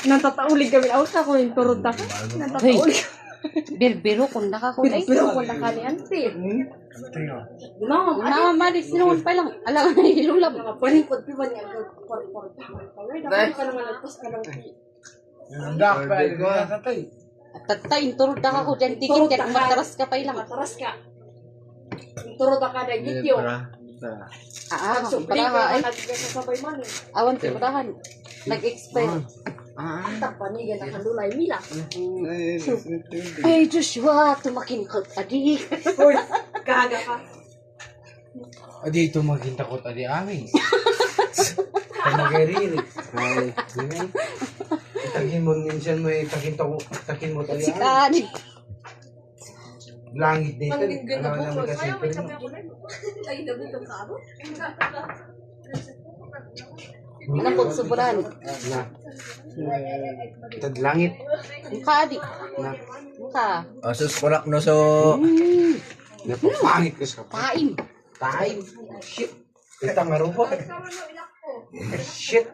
Natataulig kami. Awas na ko yung turod na ka. Natataulig. Birbiro kung nakakulay. Pero kung nakani ante. Mali, sinunod pa lang. Alam na hilulab. Paningkod pa niya. Dapat ka naman nagpas ka ng Tatay, turod na ako dyan. Tikit yan. Mataras ka pa ilang. mataras ka. Yung turod na ka na gityo. Paraha ay. Sabay man. Awan si parahan. Nag-expire. Tapanigan na kanulay mila. Ay, Joshua, tumakin ka. Adik. Gaga ka. Adi ito maghintakot adi amin. Tamagari. Ay, itagin mo minsan mo itakin mo tali Si amin. Kadi. Langit dito. Panggigil na Ano po. naman kasi Ayaw, may ito. sabi ako na. Ay, nabitong ka ako. Anong sobrahan? Na. Tad langit. Mukha, Adi. Na. Mukha. Asus parak no so Napapangit ko sa Paim. time. Shit. Kita nga rin po. Shit.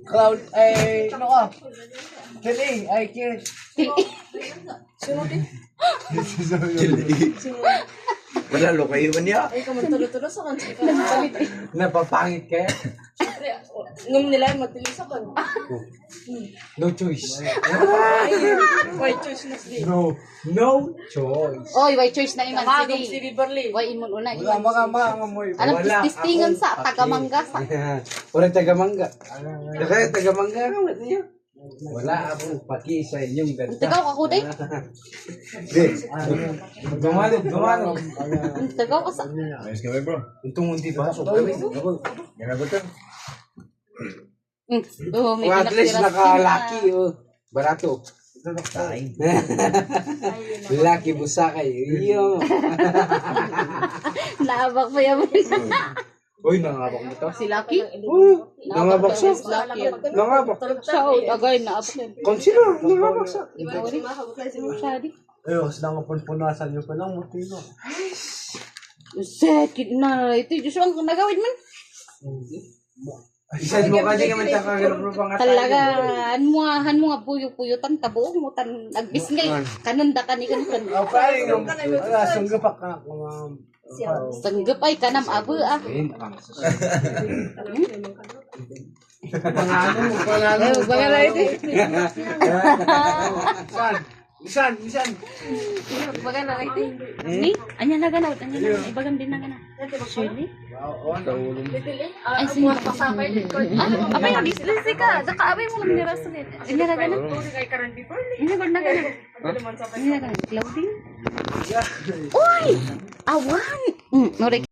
Cloud ay ano ka? Kili ay kid. Wala lo kayo man niya. Ay, kaman sa kansi ka. Palit ay. Napapangit kaya? Siyempre, ngam nila yung matilis sa kan. No choice. May choice na sila. No choice. Oy, why choice na iman Magong si si Beverly. Why imun una. Wala mga amoy. Alam, Wala tistingan akong sa tagamangga sa. Wala tagamangga. Kaya tagamangga naman niya. Wala akong paki sa inyong ganda. Tagaw ako day. Gumanong. Tagaw ka sa. Ayos ka ba bro? Itong hindi ba? Yan ba to? Oh, may At least pinaktiras nakalaki. Barato. Kain. Laki busakay. Iyo. Naabak pa yan. Uy, nangabak mo to. Si Lucky? Nangabak siya. Lucky. Nangabak. Siya, agay na abak. Kung sino? Nangabak siya. Shadi. Ayun, kasi nakapunpunasan nyo pa lang, mutino. Sakit na. Ito, Diyos ang nagawin man. Isad mo ka di ka man takagano pangatay. Talaga, han mo nga puyo-puyo, tabuong mo, nagbisngay. Kananda ka ni kanun. Pare, yung sunggapak ka mga... Sanggap ay kanam abo ah. Pangano. Bagala ito. Isan! Bagala ito. Ni, anya na ganaw, ibagam din na ganaw. Shirley? Ay, sino pa sa akin? Abay, nabisli ka. Daka abay mo lang nira sulit. Anya na ganaw. Kay Karen Beverly. Anya na ganaw. Anya na ganaw. Clothing? Uy! Awan! Norik.